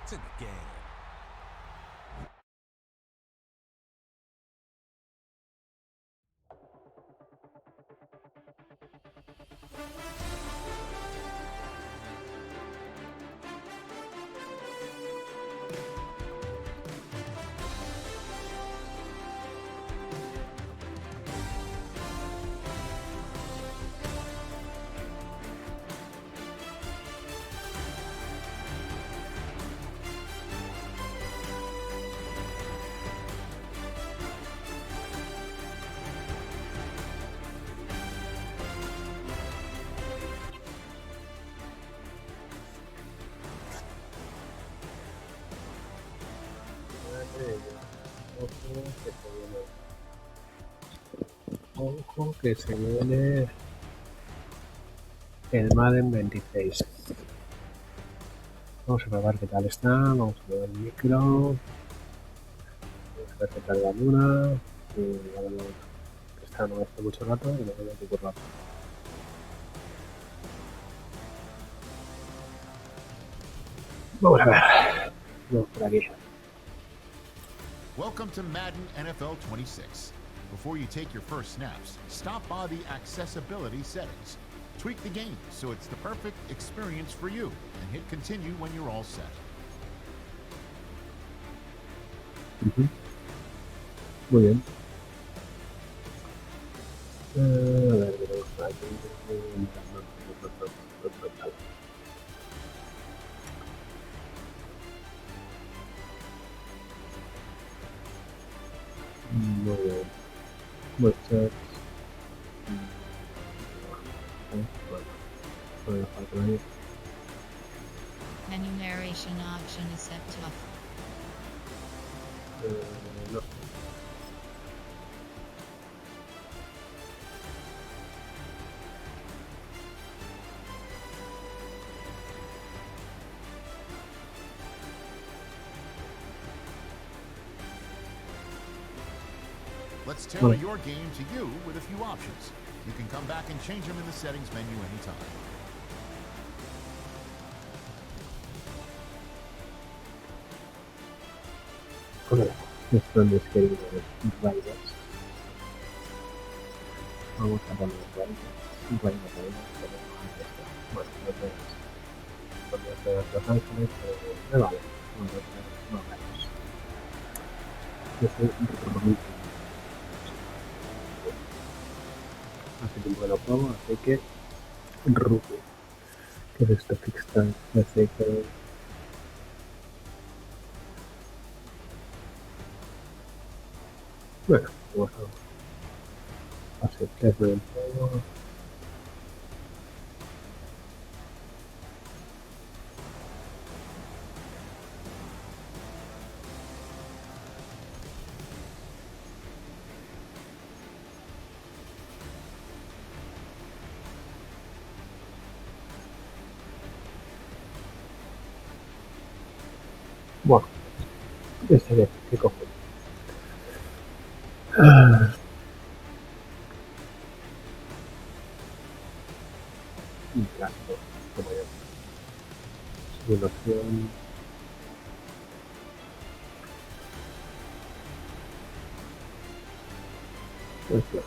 It's in the game. Ojo que se viene el Madden 26. Vamos a probar qué tal está. Vamos a ver el micro. Vamos a ver qué tal la luna. Y a ver, esta no hace mucho rato y luego ya poco rato. Vamos a ver. Vamos por aquí. Welcome to Madden NFL 26. Before you take your first snaps, stop by the accessibility settings. Tweak the game so it's the perfect experience for you, and hit continue when you're all set. Muy bien. A ver, tenemos por aquí. Muy bien. Muchas. Bueno, falta ahí. Enumeration option is set to off. No. Let's tailor your game to you with a few options. You can come back and change them in the settings menu anytime. Hola, esto es querido Riders. Vamos a poner Riders. Bueno, no tenemos. Podría ser Los Ángeles, pero me vale. No Riders. Yo soy Rubik. Hace tiempo que lo juego, así que Rubik. ¿Qué es esto? Kickstarter. Así que bueno, vamos a hacer 3 del juego. Bueno, este de qué cojones. Un clásico, como yo. Segunda opción. Pues no.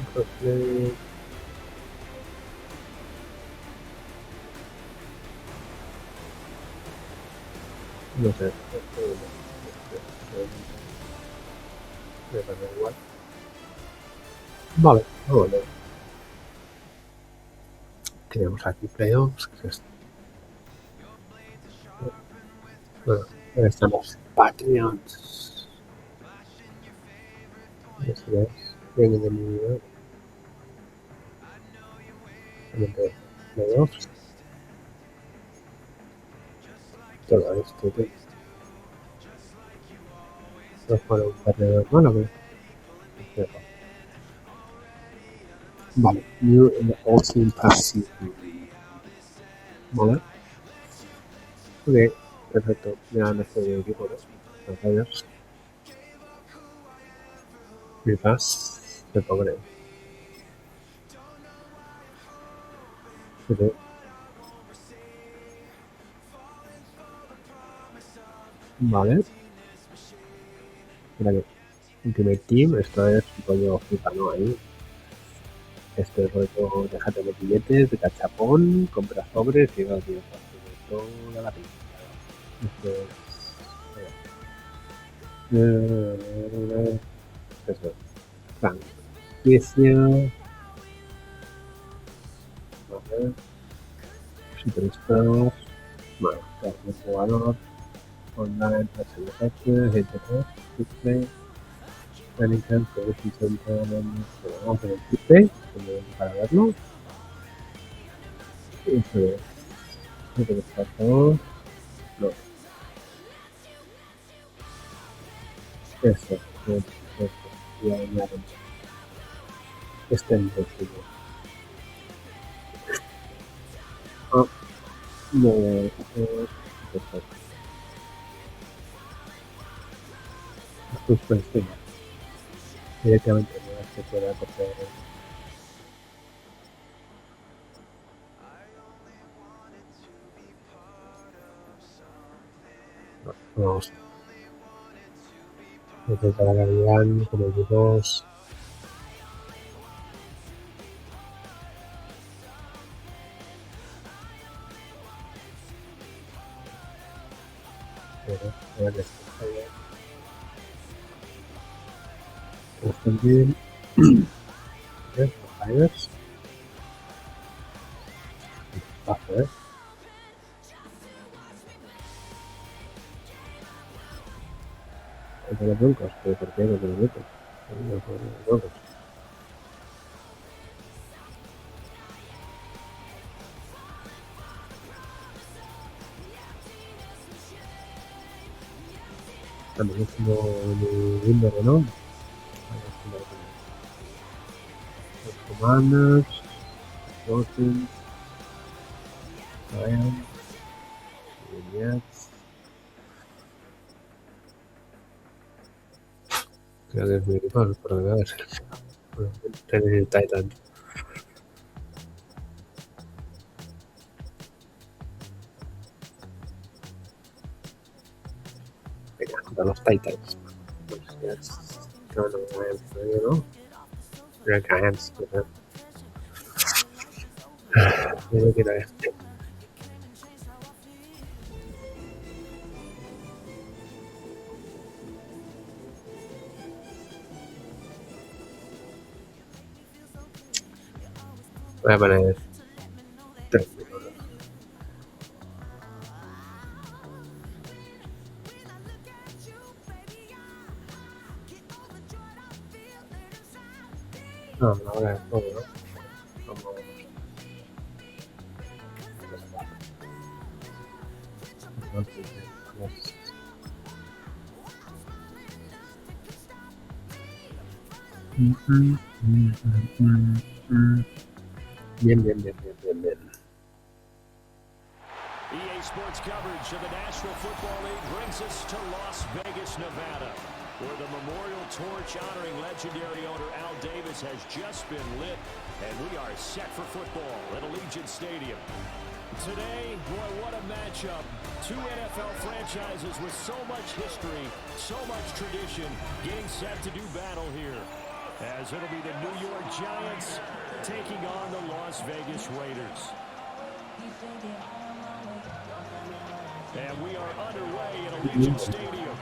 Entonces, no sé, me parece igual. Vale, vamos a ver. Tenemos aquí playoffs, que es esto. Bueno, ahí están los Patriots. Eso es, viene de mi vida. Playoffs. Todo esto, tío. No fuera un perdedor malo, pero. Vale, New Ocean Pacific. Vale. Ok, perfecto. Ya han este equipo, ¿no? Los Raiders. Mi paz, se pobre. Sí, sí. Vale. Mira que Ultimate Team, esto es rollo FIFA, ¿no? Ahí. Esto es rollo, déjate de billetes, de cachapón, compra sobres y vas viendo toda la pinta. Esto es... eso es. Franquicia. Vale. Superstar. Bueno, un jugador. Online, personajes, internet, display. Americano, profundizar, vamos a ver el display, para verlo. Eso es. No, eso, y añaden este entonces. Ah, no, perfecto. Esto es perfecto. Directamente no se puede coger. No, vamos. Necesita la calidad como dos. A ver, está bien. Fires. Bajo, de los blancos, pero ¿por qué de los blancos? Los blancos. También es como el himno, ¿no? Los commanders, Dolphins, Lions, Jets. Creo que es mi equipo, por lo que es. Tener el Titan. Venga, contra los Titans. Los Jets. No, ¿no? Los Giants, ¿verdad? Yo quiero este. Voy a poner 3 minutos. No, ahora es todo, ¿no? Como... Bien. EA Sports coverage of the National Football League brings us to Las Vegas, Nevada, where the memorial torch honoring legendary owner Al Davis has just been lit, and we are set for football at Allegiant Stadium. Today, boy, what a matchup. Two NFL franchises with so much history, so much tradition, getting set to do battle here, as it'll be the New York Giants taking on the Las Vegas Raiders. And we are underway at Allegiant Stadium.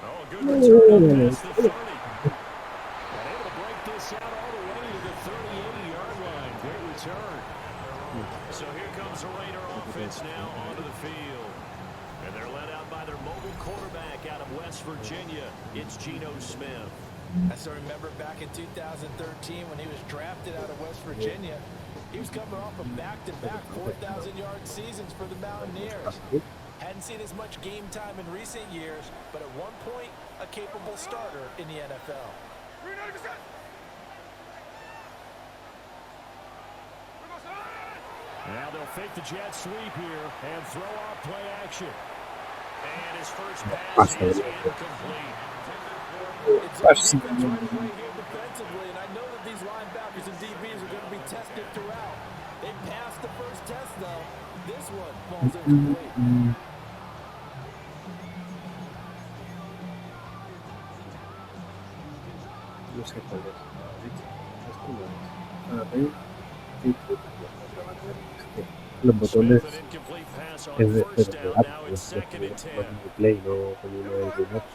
Oh, good return past the 30. And able to break this out all the way to the 38-yard line. Great return. So here comes the Raider offense now onto the field. And they're led out by their mobile quarterback out of West Virginia. It's Geno Smith. I still remember back in 2013 when he was drafted out of West Virginia. He was coming off of back-to-back 4,000-yard seasons for the Mountaineers. Hadn't seen as much game time in recent years, but at one point, a capable starter in the NFL. Now they'll fake the jet sweep here and throw off play action. And his first pass is incomplete. It's on defense right away here defensively, and I know that these linebackers and DBs are going to be tested throughout. They passed the first test, though. This one falls incomplete. No sé cuál es. Esto no es. A ver. Los botones es de play, no como uno de remote.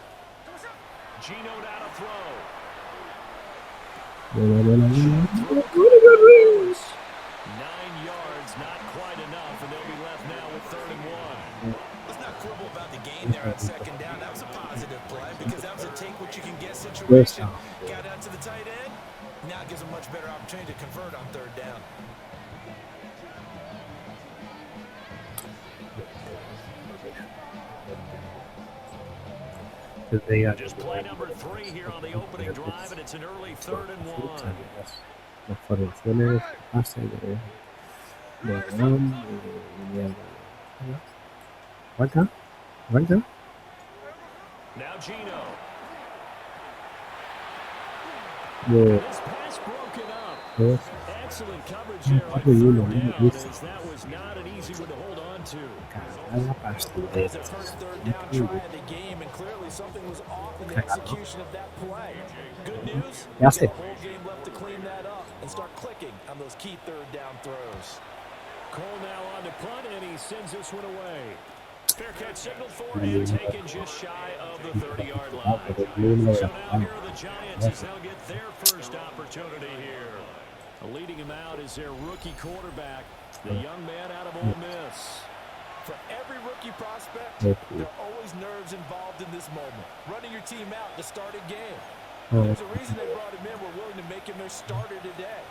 Let's not quibble about the game there on second down. That was a positive play because that was a take what you can get situation. Got out to the tight end. Now it gives a much better opportunity to convert on third down. Just play number 3 here on the opening drive, and it's an early 3rd and 1. Las formaciones pase de Aguanta. Now Gino. This pass broken up. Yes. Excellent coverage there on third down, as that was not an easy one to hold on to. It's the first third down try of the game, and clearly something was off in the execution of that play. Good news, the whole game left to clean that up and start clicking on those key third down throws. Cole now on the punt, and he sends this one away. Fair catch signaled for and taken just shy of the 30-yard line. So now here are the Giants as they'll get their first opportunity here. Leading him out is their rookie quarterback, the young man out of Ole Miss. For every rookie prospect, there are always nerves involved in this moment. Running your team out to start a game. There's a reason they brought him in. We're willing to make him their starter today.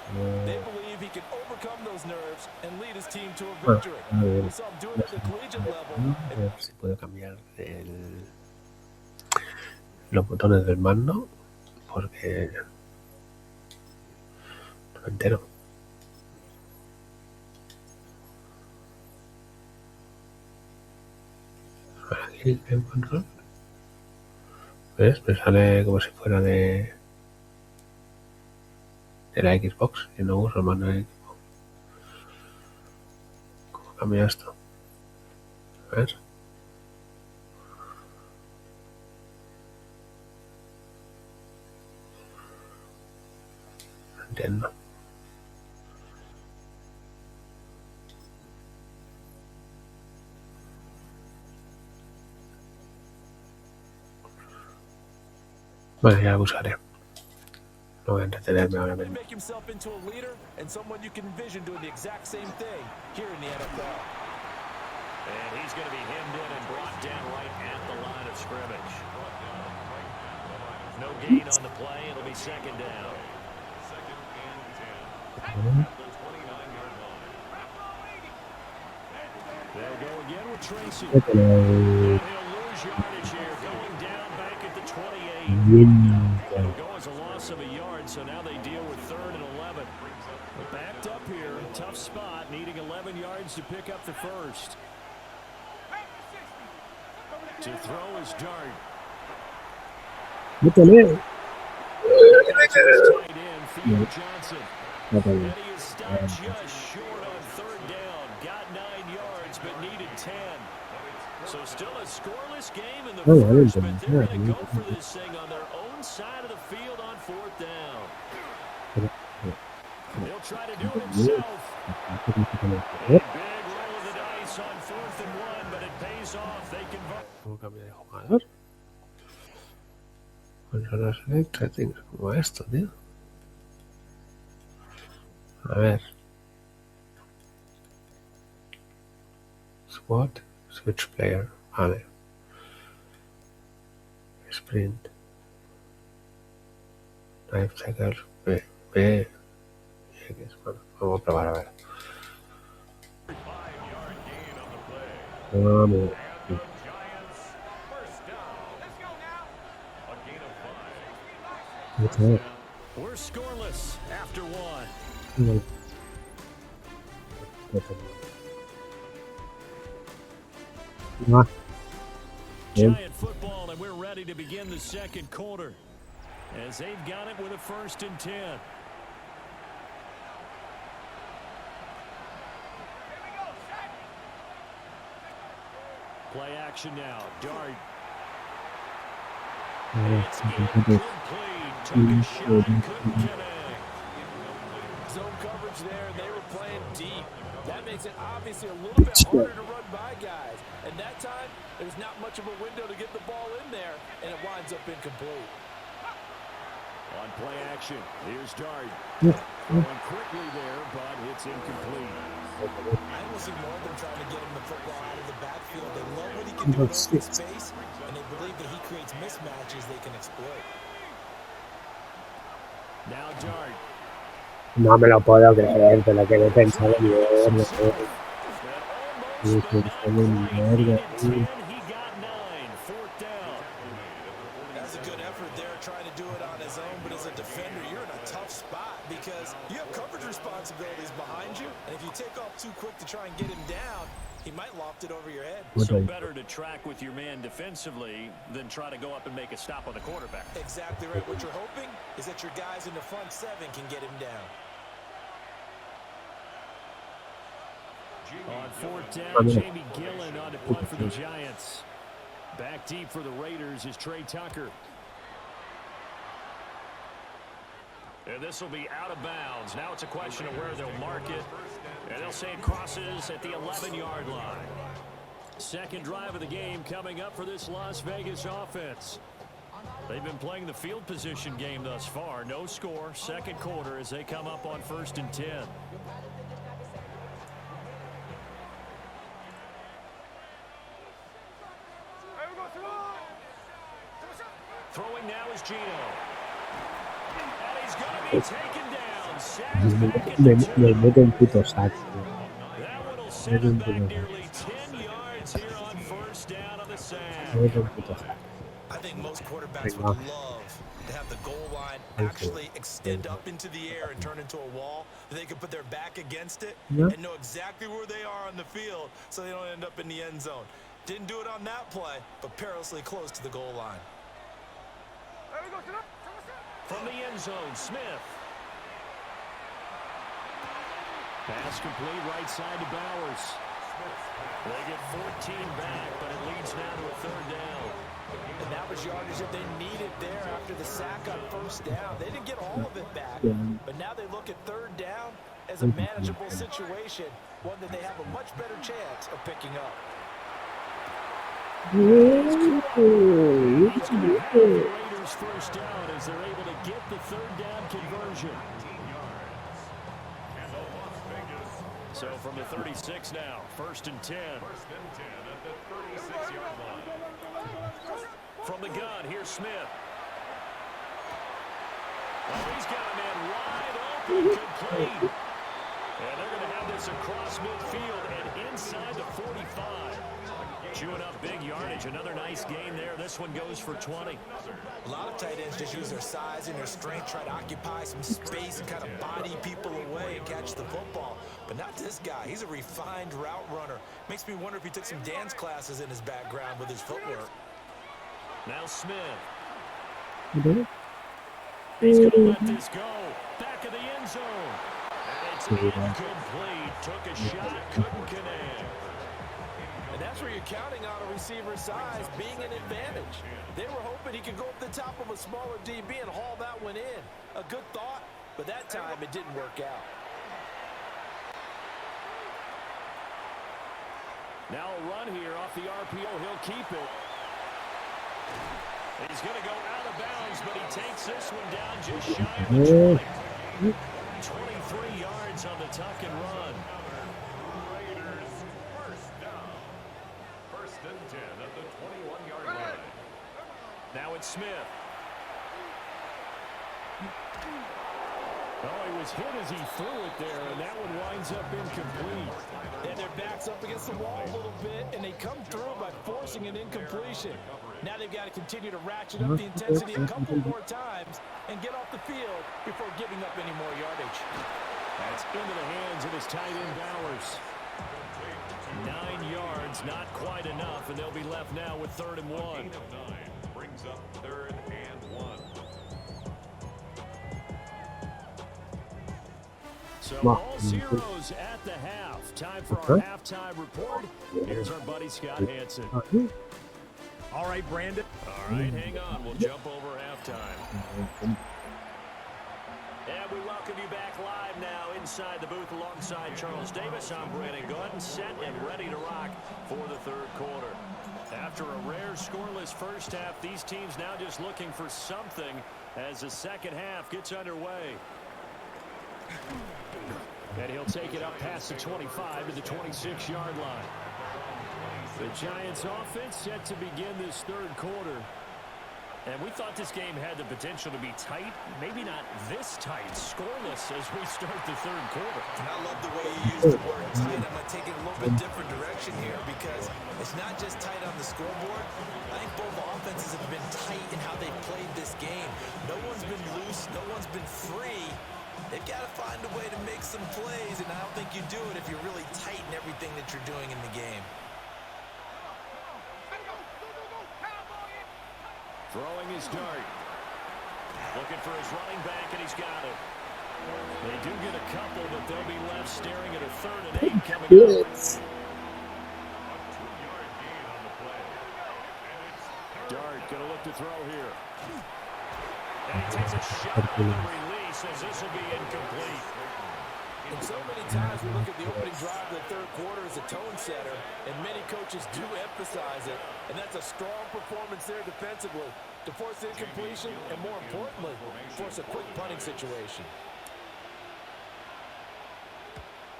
They believe he can overcome those nerves and lead his team to a victory. We saw him do it at the collegiate level. A ver si puedo cambiar los botones del mando porque no me entero. Aquí en control. ¿Ves? Me sale como si fuera de la Xbox. Yo no uso el mando de Xbox. ¿Cómo cambia esto? A ver. No entiendo. Bueno, ya la buscaré. No voy a entretenerme ahora mismo. Make himself into a leader and someone you can envision doing the exact same thing here in the NFL. And he's going to be hemmed in and brought down right at the line of scrimmage. No gain on the play. It'll be second down. They'll go again with Tracy. And he'll lose yardage here, going down back at the 28. It'll go as a loss of a yard, so now they deal with 3rd and 11. But backed up here, tough spot, needing 11 yards to pick up the first. To throw his dart. ¡Métele! Tight end, Theo Johnson. And he is stopped just short on 3rd down. Got 9 yards, but needed 10. So still a scoreless game in the first, but they're going to go for this thing on their own side of the field on 4th down. He'll try to do it himself. Big roll of the dice on 4th and 1, but it pays off. They convert. ¿Cómo cambia de jugador? Controlar select settings, como esto, tío. A ver. SWAT, switch player, vale. Sprint. Life checker, B, y X. Bueno, vamos a probar a ver. Vamos. We're scoreless after 1. Giant football, and we're ready to begin the second quarter as they've got it with a 1st and 10. Play action now. Dart. It's incomplete. Took a shot, couldn't connect. Zone coverage there, and they were playing deep. That makes it obviously a little bit harder to run by guys. And that time, there's not much of a window to get the ball in there, and it winds up incomplete. On play action, here's Dart. Going quickly there, but it's incomplete. I will see more of them trying to get him the football out of the backfield. They love what he can do in open space, and they believe that he creates mismatches they can exploit. Now Dart. No me lo puedo creer, pero que he pensado en verlo. That's a good effort there, trying to do it on his own, but as a defender, you're in a tough spot because you have coverage responsibilities behind you, and if you take off too quick to try and get him down, he might loft it over your head. So better to track with your man defensively than try to go up and make a stop on the quarterback. Exactly right. What you're hoping is that your guys in the front 7 can get him down. On 4th down, Jamie Gillen on to punt for the Giants. Back deep for the Raiders is Trey Tucker. And this will be out of bounds. Now it's a question of where they'll mark it. And they'll say it crosses at the 11-yard line. Second drive of the game coming up for this Las Vegas offense. They've been playing the field position game thus far. No score, second quarter as they come up on 1st and 10. Throwing now is Gino. And he's going to be taken down. Me meto un puto saco. That one will send him back nearly 10 yards here on 1st down on the sack. I think most quarterbacks would love to have the goal line actually extend up into the air and turn into a wall. They can put their back against it and know exactly where they are on the field so they don't end up in the end zone. Didn't do it on that play, but perilously close to the goal line. From the end zone, Smith. Pass complete right side to Bowers. They get 14 back, but it leads now to a 3rd down. And that was yardage that they needed there after the sack on 1st down. They didn't get all of it back, but now they look at 3rd down as a manageable situation, one that they have a much better chance of picking up. Raiders 1st down as they're able to get the 3rd down conversion. So from the 36 now, 1st and 10. 1st and 10 at the 36-yard line. From the gun, here's Smith. Oh, he's got a man wide open, complete. And they're going to have this across midfield and inside the 45. Chewing up big yardage. Another nice gain there. This one goes for 20. A lot of tight ends just use their size and their strength, try to occupy some space and kind of body people away and catch the football. But not this guy. He's a refined route runner. Makes me wonder if he took some dance classes in his background with his footwork. Now Smith. He's going to let this go. Back of the end zone. And it's incomplete. Took a shot, couldn't connect. And that's where you're counting on a receiver's size being an advantage. They were hoping he could go up the top of a smaller DB and haul that one in. A good thought, but that time it didn't work out. Now a run here off the RPO. He'll keep it. He's going to go out of bounds, but he takes this one down just shy of the 20. 23 yards on the tuck and run. Raiders 1st down. 1st and 10 at the 21-yard line. Now it's Smith. Oh, he was hit as he threw it there, and that one winds up incomplete. And their backs up against the wall a little bit, and they come through by forcing an incompletion. Now they've got to continue to ratchet up the intensity a couple more times and get off the field before giving up any more yardage. That's into the hands of his tight end Bowers. 9 yards, not quite enough, and they'll be left now with 3rd and 1. Gain of 9 brings up 3rd and 1. So all zeros at the half. Time for our halftime report. Here's our buddy Scott Hansen. All right, Brandon. All right, hang on. We'll jump over halftime. And we welcome you back live now inside the booth alongside Charles Davis. I'm Brandon Gunn, set and ready to rock for the 3rd quarter. After a rare scoreless first half, these teams now just looking for something as the second half gets underway. And he'll take it up past the 25 to the 26-yard line. The Giants offense set to begin this 3rd quarter. And we thought this game had the potential to be tight, maybe not this tight, scoreless as we start the 3rd quarter. And I love the way you use the word tight. I'm going to take it a little bit different direction here because it's not just tight on the scoreboard. I think both offenses have been tight in how they've played this game. No one's been loose. No one's been free. They've got to find a way to make some plays, and I don't think you do it if you're really tight in everything that you're doing in the game. Throwing his dart. Looking for his running back, and he's got it. They do get a couple, but they'll be left staring at a 3rd and 8 coming up. A 2-yard gain on the play. And it's Dart going to look to throw here. And he takes a shot on the release as this will be incomplete. And so many times we look at the opening drive of the 3rd quarter as a tone setter, and many coaches do emphasize it, and that's a strong performance there defensively to force incompletion and, more importantly, force a quick punting situation.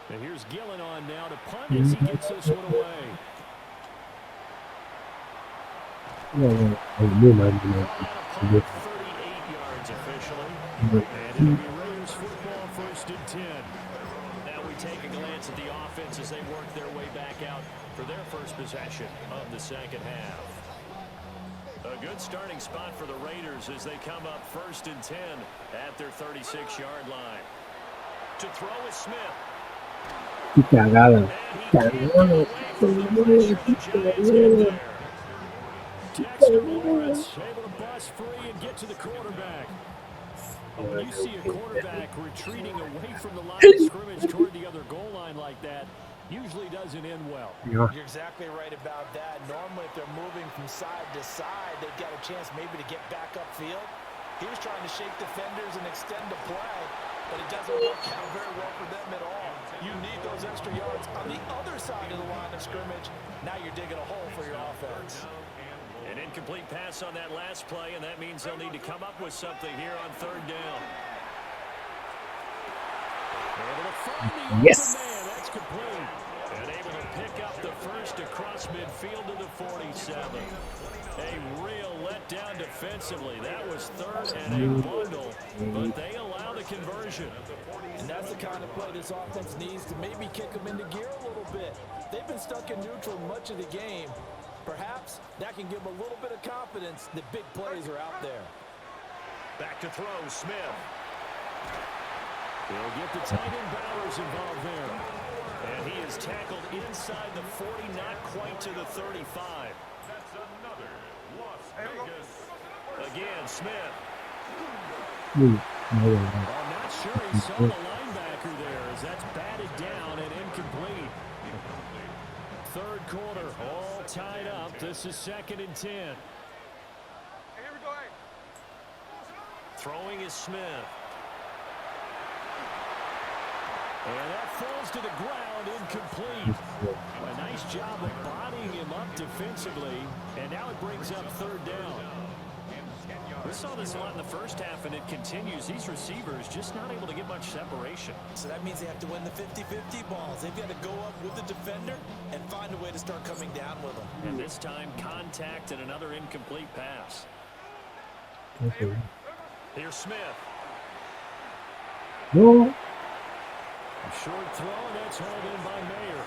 And here's Gillen on now to punt as he gets this one away. Yeah. 38 yards officially. And it'll be Raiders football, 1st and 10. Now we take a glance at the offense as they work their way back out for their first possession of the second half. A good starting spot for the Raiders as they come up 1st and 10 at their 36-yard line. To throw is Smith. Qué cagada. Dexter Lawrence able to bust free and get to the quarterback. When you see a quarterback retreating away from the line of scrimmage toward the other goal line like that, usually doesn't end well. You're exactly right about that. Normally, if they're moving from side to side, they've got a chance maybe to get back upfield. He was trying to shake defenders and extend the play, but it doesn't work out very well for them at all. You need those extra yards on the other side of the line of scrimmage. Now you're digging a hole for your offense. An incomplete pass on that last play, and that means they'll need to come up with something here on 3rd down. Able to find the open man. That's complete. And able to pick up the first across midfield to the 47. A real letdown defensively. That was 3rd and a bundle, but they allow the conversion. And that's the kind of play this offense needs to maybe kick them into gear a little bit. They've been stuck in neutral much of the game. Perhaps that can give them a little bit of confidence that big plays are out there. Back to throw, Smith. He'll get the tight end Bowers involved there. And he is tackled inside the 40, not quite to the 35. That's another Las Vegas. Again, Smith. No. I'm not sure he saw the linebacker there as that's batted down and incomplete. 3rd quarter, all tied up. This is 2nd and 10. Throwing is Smith. And that falls to the ground, incomplete. A nice job of bodying him up defensively, and now it brings up 3rd down. We saw this a lot in the first half, and it continues. These receivers just not able to get much separation. So that means they have to win the 50-50 balls. They've got to go up with the defender and find a way to start coming down with them. And this time, contact and another incomplete pass. Okay. Here's Smith. No. Short throw, that's hauled in by Mayer.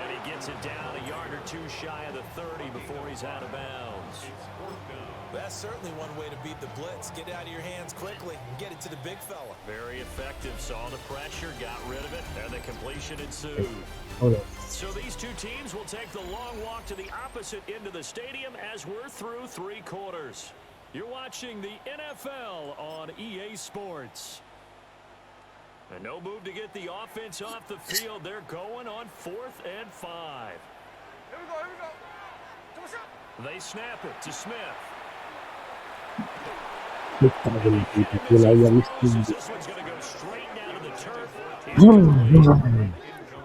And he gets it down a yard or two shy of the 30 before he's out of bounds. That's certainly one way to beat the blitz. Get it out of your hands quickly and get it to the big fella. Very effective. Saw the pressure, got rid of it, and the completion ensued. So these two teams will take the long walk to the opposite end of the stadium as we're through 3 quarters. You're watching the NFL on EA Sports. And no move to get the offense off the field. They're going on 4th and 5. Here we go. They snap it to Smith. This one's going to go straight down to the turf.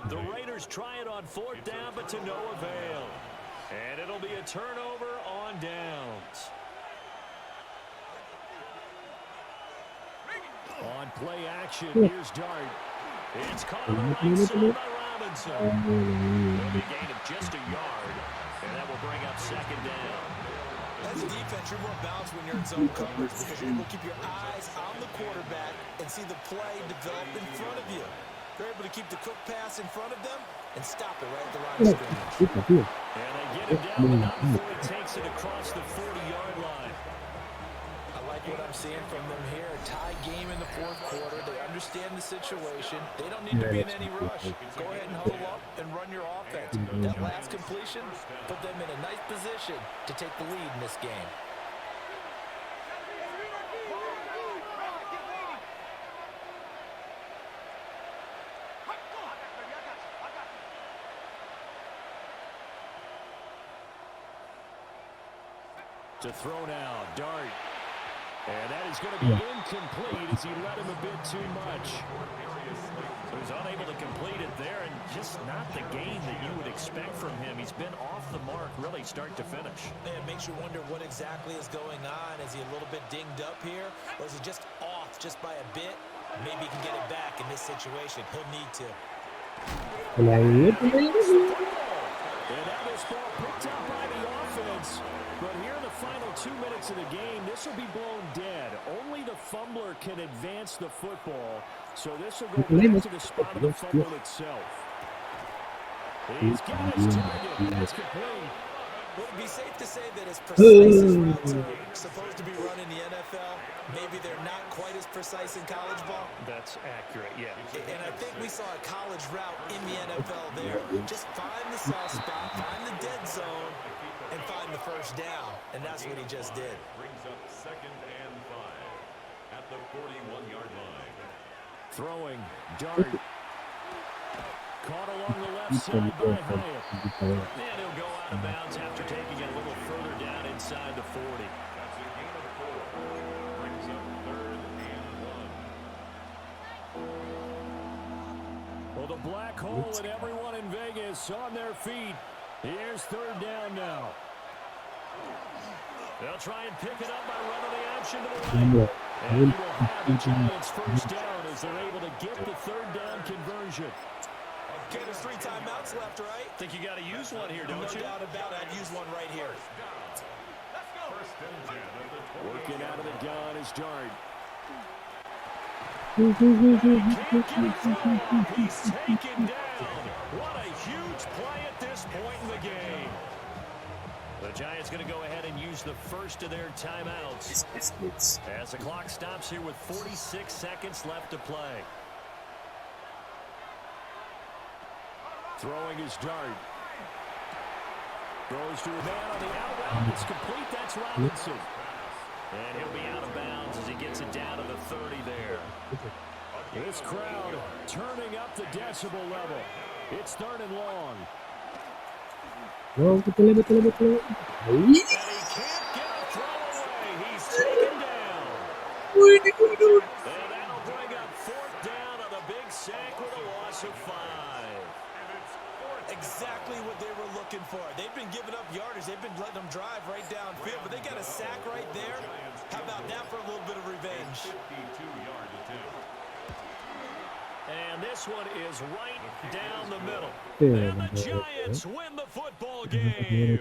The Raiders try it on 4th down, but to no avail. And it'll be a turnover on downs. On play action, here's Dart. It's caught on the right side by Robinson. It'll be a gain of just a yard, and that will bring up 2nd down. As a defense, you're more balanced when you're in zone coverage because you're able to keep your eyes on the quarterback and see the play develop in front of you. They're able to keep the quick pass in front of them and stop it right at the line of scrimmage. And they get him down, but not before he takes it across the 40-yard line. I like what I'm seeing from them here. A tie game in the 4th quarter. They understand the situation. They don't need to be in any rush. Go ahead and huddle up and run your offense. That last completion put them in a nice position to take the lead in this game. To throw now, Dart. And that is going to be incomplete as he let him a bit too much. So he's unable to complete it there, and just not the game that you would expect from him. He's been off the mark really start to finish. It makes you wonder what exactly is going on. Is he a little bit dinged up here, or is he just off just by a bit? Maybe he can get it back in this situation. He'll need to. And that is ball picked up by the offense. But here in the final 2 minutes of the game, this will be blown dead. Only the fumbler can advance the football. So this will go back to the spot of the fumble itself. He's got his target. That's complete. Would it be safe to say that as precise as routes are supposed to be run in the NFL, maybe they're not quite as precise in college ball? That's accurate, yeah. And I think we saw a college route in the NFL there. Just find the soft spot, find the dead zone, and find the first down. And that's what he just did. Brings up 2nd and 5 at the 41-yard line. Throwing, Dart. Caught along the left side by Hyatt. And he'll go out of bounds after taking it a little further down inside the 40. That's a gain of 4. Brings up 3rd and 1. Well, the black hole and everyone in Vegas on their feet. Here's 3rd down now. They'll try and pick it up by running the action to the right. And he will have the Giants first down as they're able to get the 3rd down conversion. Okay, there's 3 timeouts left, right? Think you got to use one here, don't you? No doubt about it. I'd use one right here. First and 10 at the 20. Working out of the gun is Dart. He's taken down. What a huge play at this point in the game. The Giants going to go ahead and use the first of their timeouts. As the clock stops here with 46 seconds left to play. Throwing his Dart. Throws to a man on the out route. It's complete. That's Robinson. And he'll be out of bounds as he gets it down to the 30 there. This crowd turning up the decibel level. It's 3rd and long. And he can't get a throw away. He's taken down. And that'll bring up 4th down on the big sack with a loss of 5. Exactly what they were looking for. They've been giving up yardage. They've been letting them drive right downfield, but they got a sack right there. How about that for a little bit of revenge? 52-yard attempt. And this one is right down the middle. And the Giants win the football game.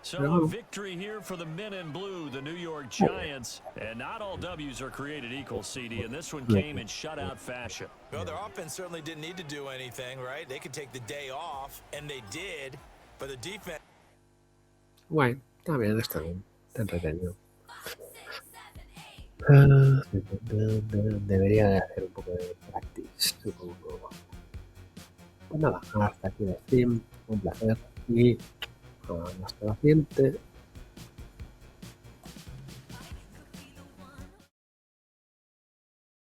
So Pero a vamos. victory here for the men in blue, the New York Giants. And not all W's are created equal, CD, and this one came in shutout fashion. Well, their offense certainly didn't need to do anything, right? They could take the day off, and they did. But the defense... Guay, está bien, está entretenido. Debería de hacer un poco de practice, supongo. Pues nada, hasta aquí el stream, un placer y hasta la siguiente.